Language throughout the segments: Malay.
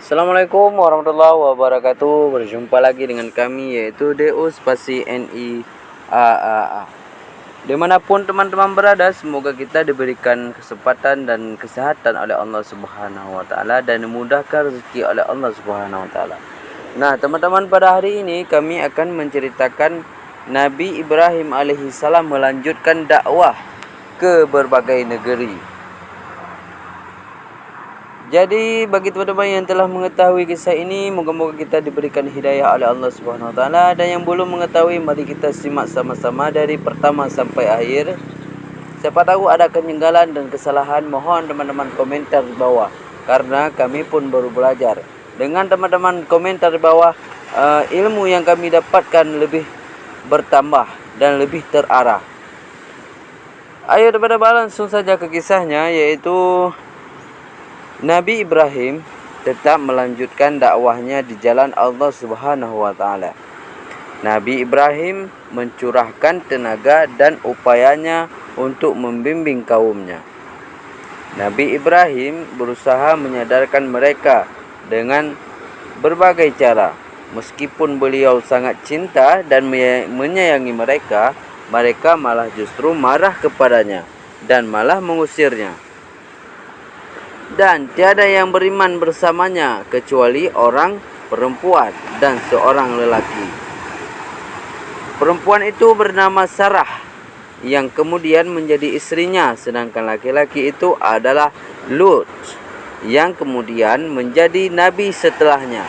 Assalamualaikum warahmatullahi wabarakatuh. Berjumpa lagi dengan kami, yaitu DU spasi NI AAA. Dimanapun teman-teman berada, semoga kita diberikan kesempatan dan kesehatan oleh Allah Subhanahu wa taala dan dimudahkan rezeki oleh Allah Subhanahu wa taala. Nah, teman-teman, pada hari ini kami akan menceritakan Nabi Ibrahim alaihissalam melanjutkan dakwah ke berbagai negeri. Jadi bagi teman-teman yang telah mengetahui kisah ini, moga-moga kita diberikan hidayah oleh Allah Subhanahu wa taala, dan yang belum mengetahui, mari kita simak sama-sama dari pertama sampai akhir. Siapa tahu ada kejanggalan dan kesalahan, mohon teman-teman komentar di bawah, karena kami pun baru belajar. Dengan teman-teman komentar di bawah, ilmu yang kami dapatkan lebih bertambah dan lebih terarah. Ayo teman-teman, langsung saja ke kisahnya, yaitu Nabi Ibrahim tetap melanjutkan dakwahnya di jalan Allah Subhanahu wa taala. Nabi Ibrahim mencurahkan tenaga dan upayanya untuk membimbing kaumnya. Nabi Ibrahim berusaha menyadarkan mereka dengan berbagai cara. Meskipun beliau sangat cinta dan menyayangi mereka, mereka malah justru marah kepadanya dan malah mengusirnya. Dan tiada yang beriman bersamanya kecuali orang perempuan dan seorang lelaki. Perempuan itu bernama Sarah, yang kemudian menjadi istrinya, sedangkan laki-laki itu adalah Lut, yang kemudian menjadi nabi setelahnya.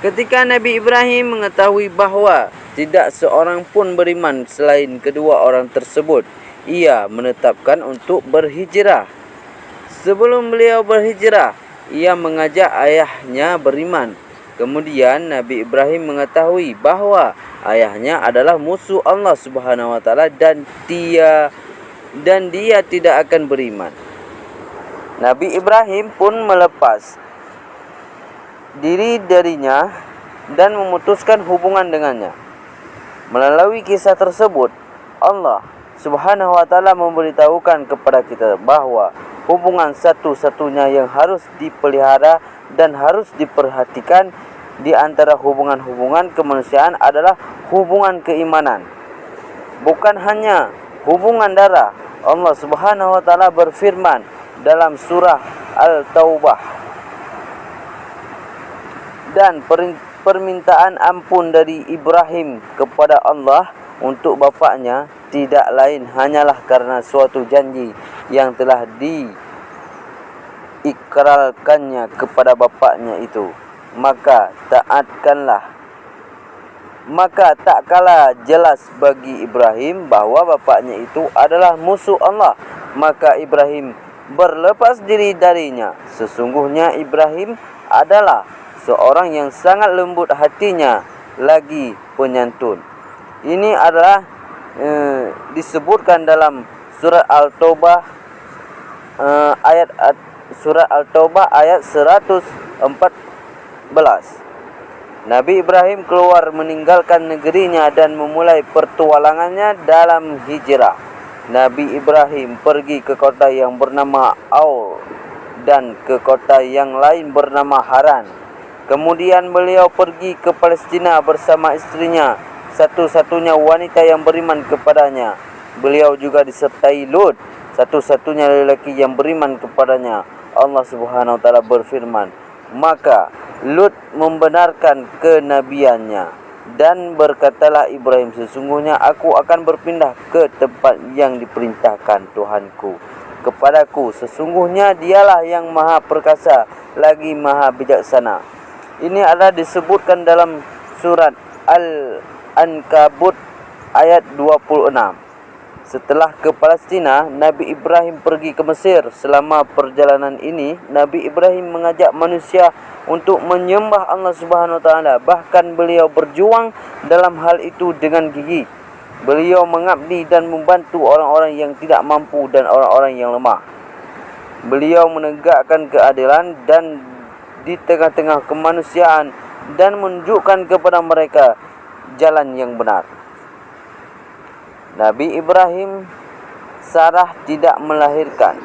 Ketika Nabi Ibrahim mengetahui bahawa tidak seorang pun beriman selain kedua orang tersebut, ia menetapkan untuk berhijrah. Sebelum beliau berhijrah, ia mengajak ayahnya beriman. Kemudian Nabi Ibrahim mengetahui bahawa ayahnya adalah musuh Allah Subhanahu wa taala dan dia tidak akan beriman. Nabi Ibrahim pun melepas diri darinya dan memutuskan hubungan dengannya. Melalui kisah tersebut, Allah Subhanahu wa taala memberitahukan kepada kita bahawa hubungan satu-satunya yang harus dipelihara dan harus diperhatikan di antara hubungan-hubungan kemanusiaan adalah hubungan keimanan. Bukan hanya hubungan darah. Allah Subhanahu wa taala berfirman dalam surah Al-Taubah, dan permintaan ampun dari Ibrahim kepada Allah untuk bapaknya tidak lain hanyalah karena suatu janji yang telah diikrarkannya kepada bapaknya itu. Maka tak kalah jelas bagi Ibrahim bahawa bapaknya itu adalah musuh Allah. Maka Ibrahim berlepas diri darinya. Sesungguhnya Ibrahim adalah seorang yang sangat lembut hatinya lagi penyantun. Ini adalah disebutkan dalam surat Al-Taubah ayat 114. Nabi Ibrahim keluar meninggalkan negerinya dan memulai pertualangannya dalam hijrah. Nabi Ibrahim pergi ke kota yang bernama Aur dan ke kota yang lain bernama Haran. Kemudian beliau pergi ke Palestina bersama istrinya, satu-satunya wanita yang beriman kepadanya. Beliau juga disertai Lut, satu-satunya lelaki yang beriman kepadanya. Allah Subhanahu wa taala berfirman, maka Lut membenarkan kenabiannya, dan berkatalah Ibrahim, sesungguhnya aku akan berpindah ke tempat yang diperintahkan Tuhanku kepadaku. Sesungguhnya dialah yang maha perkasa lagi maha bijaksana. Ini adalah disebutkan dalam surat Al-Ankabut ayat 26. Setelah ke Palestina, Nabi Ibrahim pergi ke Mesir. Selama perjalanan ini, Nabi Ibrahim mengajak manusia untuk menyembah Allah Subhanahu wa taala. Bahkan beliau berjuang dalam hal itu dengan gigih. Beliau mengabdi dan membantu orang-orang yang tidak mampu dan orang-orang yang lemah. Beliau menegakkan keadilan dan di tengah-tengah kemanusiaan dan menunjukkan kepada mereka jalan yang benar. Nabi Ibrahim Sarah tidak melahirkan.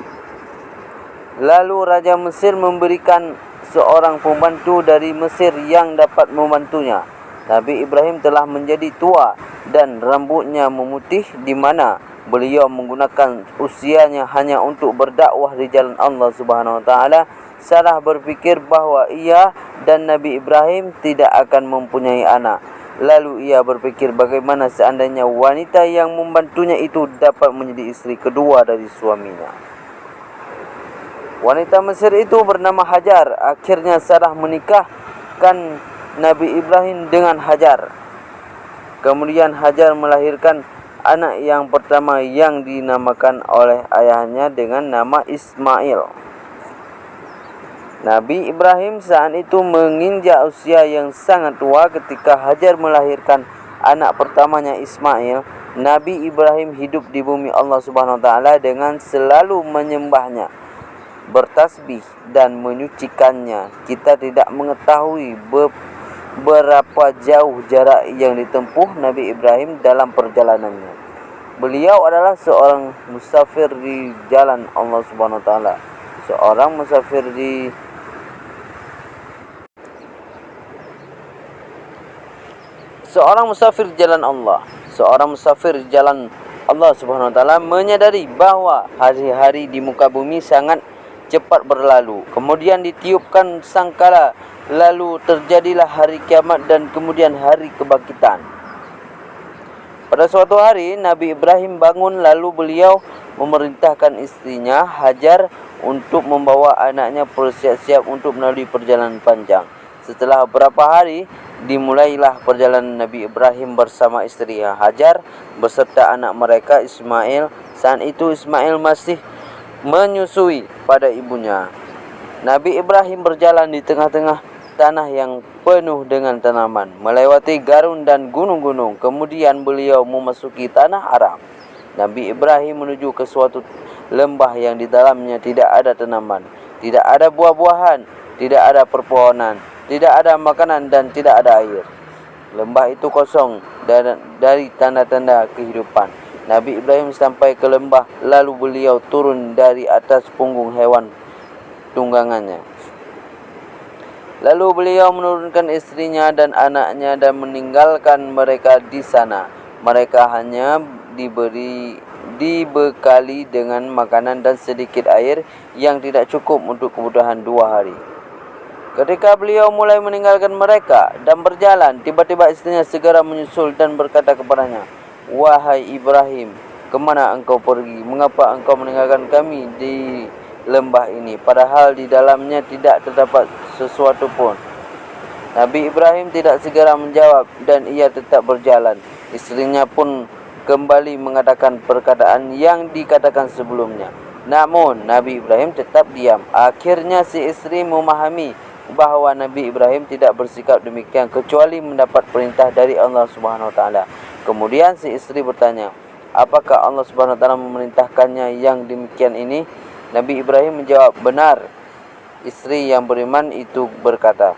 Lalu Raja Mesir memberikan seorang pembantu dari Mesir yang dapat membantunya. Nabi Ibrahim telah menjadi tua dan rambutnya memutih, di mana beliau menggunakan usianya hanya untuk berdakwah di jalan Allah Subhanahu wa taala. Salah berfikir bahawa ia dan Nabi Ibrahim tidak akan mempunyai anak. Lalu ia berfikir bagaimana seandainya wanita yang membantunya itu dapat menjadi isteri kedua dari suaminya. Wanita Mesir itu bernama Hajar. Akhirnya Sarah menikahkan Nabi Ibrahim dengan Hajar. Kemudian Hajar melahirkan anak yang pertama yang dinamakan oleh ayahnya dengan nama Ismail. Nabi Ibrahim saat itu menginjak usia yang sangat tua ketika Hajar melahirkan anak pertamanya Ismail. Nabi Ibrahim hidup di bumi Allah Subhanahu wa taala dengan selalu menyembahnya, bertasbih dan menyucikannya. Kita tidak mengetahui berapa jauh jarak yang ditempuh Nabi Ibrahim dalam perjalanannya. Beliau adalah seorang musafir di jalan Allah Subhanahu wa taala. Seorang musafir di jalan Allah. Seorang musafir di jalan Allah Subhanahu wa taala menyadari bahawa hari-hari di muka bumi sangat cepat berlalu. Kemudian ditiupkan sangkala, lalu terjadilah hari kiamat dan kemudian hari kebangkitan. Pada suatu hari Nabi Ibrahim bangun, lalu beliau memerintahkan istrinya Hajar untuk membawa anaknya bersiap-siap untuk melalui perjalanan panjang. Setelah beberapa hari, dimulailah perjalanan Nabi Ibrahim bersama istrinya Hajar beserta anak mereka Ismail. Saat itu Ismail masih menyusui pada ibunya. Nabi Ibrahim berjalan di tengah-tengah tanah yang penuh dengan tanaman, melewati garun dan gunung-gunung. Kemudian beliau memasuki tanah Aram. Nabi Ibrahim menuju ke suatu lembah yang di dalamnya tidak ada tanaman, tidak ada buah-buahan, tidak ada perpohonan, tidak ada makanan dan tidak ada air. Lembah itu kosong dari tanda-tanda kehidupan. Nabi Ibrahim sampai ke lembah, lalu beliau turun dari atas punggung hewan tunggangannya. Lalu beliau menurunkan istrinya dan anaknya dan meninggalkan mereka di sana. Mereka hanya dibekali dengan makanan dan sedikit air yang tidak cukup untuk kebutuhan 2 hari. Ketika beliau mulai meninggalkan mereka dan berjalan, tiba-tiba istrinya segera menyusul dan berkata kepadanya, "Wahai Ibrahim, kemana engkau pergi? Mengapa engkau meninggalkan kami di lembah ini, padahal di dalamnya tidak terdapat sesuatu pun?" Nabi Ibrahim tidak segera menjawab dan ia tetap berjalan. Istrinya pun kembali mengatakan perkataan yang dikatakan sebelumnya. Namun Nabi Ibrahim tetap diam. Akhirnya si istri memahami bahawa Nabi Ibrahim tidak bersikap demikian kecuali mendapat perintah dari Allah Subhanahu wa taala. Kemudian si istri bertanya, "Apakah Allah Subhanahu wa taala memerintahkannya yang demikian ini?" Nabi Ibrahim menjawab, "Benar." Istri yang beriman itu berkata,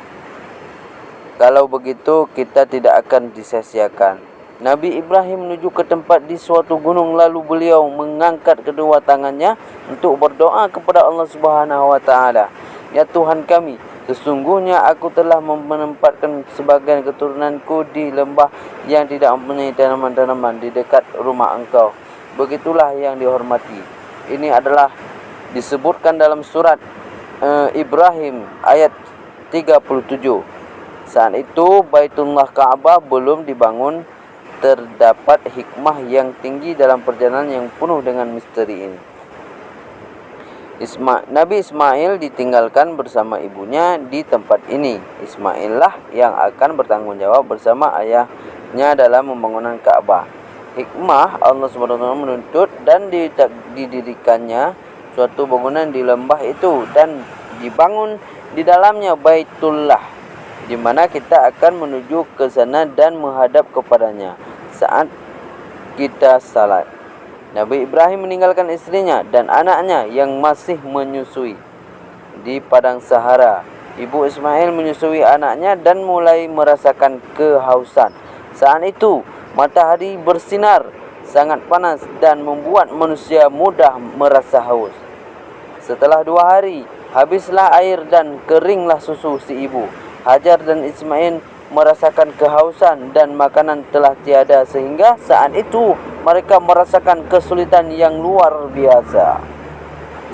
"Kalau begitu kita tidak akan disia-siakan." Nabi Ibrahim menuju ke tempat di suatu gunung, lalu beliau mengangkat kedua tangannya untuk berdoa kepada Allah Subhanahu wa taala. "Ya Tuhan kami, sesungguhnya aku telah menempatkan sebagian keturunanku di lembah yang tidak mempunyai tanaman-tanaman di dekat rumah engkau. Begitulah yang dihormati." Ini adalah disebutkan dalam surat Ibrahim ayat 37. Saat itu Baitullah Ka'bah belum dibangun. Terdapat hikmah yang tinggi dalam perjalanan yang penuh dengan misteri ini. Nabi Ismail ditinggalkan bersama ibunya di tempat ini. Ismail lah yang akan bertanggung jawab bersama ayahnya dalam pembangunan Ka'bah. Hikmah Allah SWT menuntut dan didirikannya suatu bangunan di lembah itu dan dibangun di dalamnya Baitullah, di mana kita akan menuju ke sana dan menghadap kepadanya saat kita salat. Nabi Ibrahim meninggalkan istrinya dan anaknya yang masih menyusui di padang Sahara. Ibu Ismail menyusui anaknya dan mulai merasakan kehausan. Saat itu matahari bersinar sangat panas dan membuat manusia mudah merasa haus. Setelah 2 hari, habislah air dan keringlah susu si ibu. Hajar dan Ismail merasakan kehausan dan makanan telah tiada, sehingga saat itu mereka merasakan kesulitan yang luar biasa.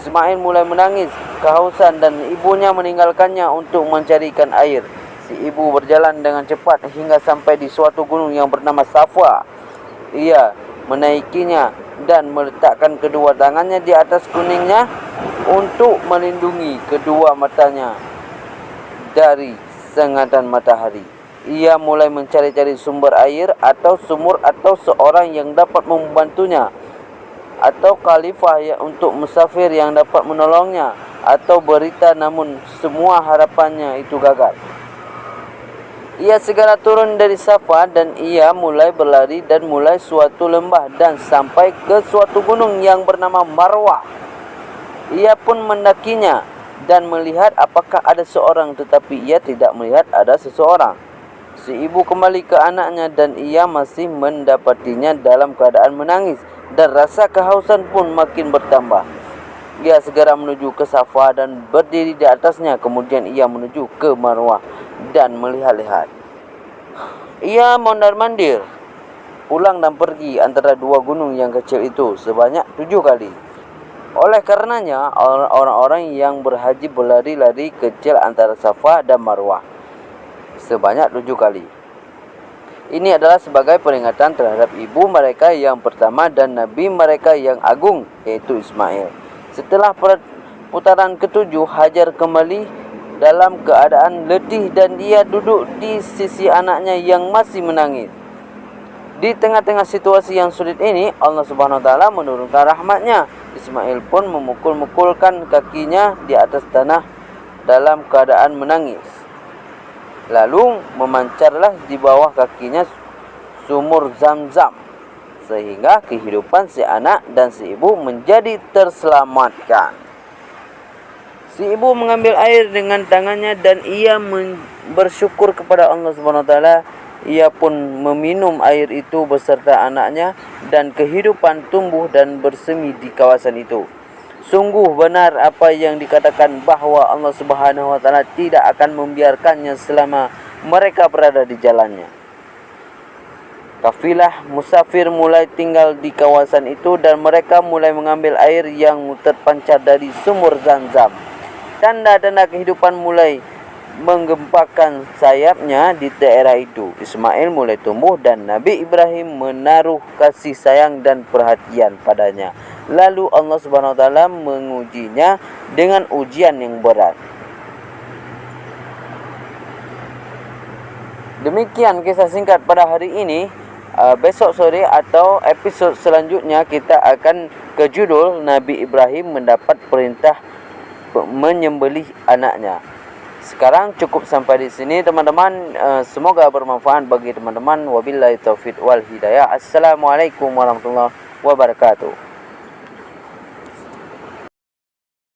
Ismail mulai menangis kehausan dan ibunya meninggalkannya untuk mencarikan air. Si ibu berjalan dengan cepat hingga sampai di suatu gunung yang bernama Safa. Ia menaikinya dan meletakkan kedua tangannya di atas kuningnya untuk melindungi kedua matanya dari sengatan matahari. Ia mulai mencari-cari sumber air atau sumur atau seorang yang dapat membantunya, atau khalifah untuk musafir yang dapat menolongnya, atau berita, namun semua harapannya itu gagal. Ia segera turun dari Safa dan ia mulai berlari dan mulai suatu lembah dan sampai ke suatu gunung yang bernama Marwah. Ia pun mendakinya dan melihat apakah ada seorang, tetapi ia tidak melihat ada seseorang. Si ibu kembali ke anaknya dan ia masih mendapatinya dalam keadaan menangis dan rasa kehausan pun makin bertambah. Ia segera menuju ke Safa dan berdiri di atasnya. Kemudian ia menuju ke Marwah dan melihat-lihat. Ia mondar-mandir, pulang dan pergi antara dua gunung yang kecil itu sebanyak 7 kali. Oleh karenanya, orang-orang yang berhaji berlari-lari kecil antara Safa dan Marwah sebanyak 7 kali. Ini adalah sebagai peringatan terhadap ibu mereka yang pertama dan nabi mereka yang agung, yaitu Ismail. Setelah putaran ketujuh, Hajar kembali dalam keadaan letih dan dia duduk di sisi anaknya yang masih menangis. Di tengah-tengah situasi yang sulit ini, Allah Subhanahu wa taala menurunkan rahmat-Nya. Ismail pun memukul-mukulkan kakinya di atas tanah dalam keadaan menangis. Lalu memancarlah di bawah kakinya sumur Zam-Zam, sehingga kehidupan si anak dan si ibu menjadi terselamatkan. Si ibu mengambil air dengan tangannya dan ia bersyukur kepada Allah Subhanahu wa taala. Ia pun meminum air itu beserta anaknya dan kehidupan tumbuh dan bersemi di kawasan itu. Sungguh benar apa yang dikatakan bahwa Allah Subhanahu wa taala tidak akan membiarkannya selama mereka berada di jalannya. Kafilah musafir mulai tinggal di kawasan itu dan mereka mulai mengambil air yang terpancar dari sumur Zam-Zam. Tanda-tanda kehidupan mulai menggempakan sayapnya di daerah itu. Ismail mulai tumbuh dan Nabi Ibrahim menaruh kasih sayang dan perhatian padanya. Lalu Allah Subhanahu wa taala mengujinya dengan ujian yang berat. Demikian kisah singkat pada hari ini. Besok sore atau episod selanjutnya kita akan ke judul Nabi Ibrahim mendapat perintah menyembelih anaknya. Sekarang cukup sampai di sini teman-teman. Semoga bermanfaat bagi teman-teman. Wabillahi taufiq wal hidayah. Assalamualaikum warahmatullahi wabarakatuh.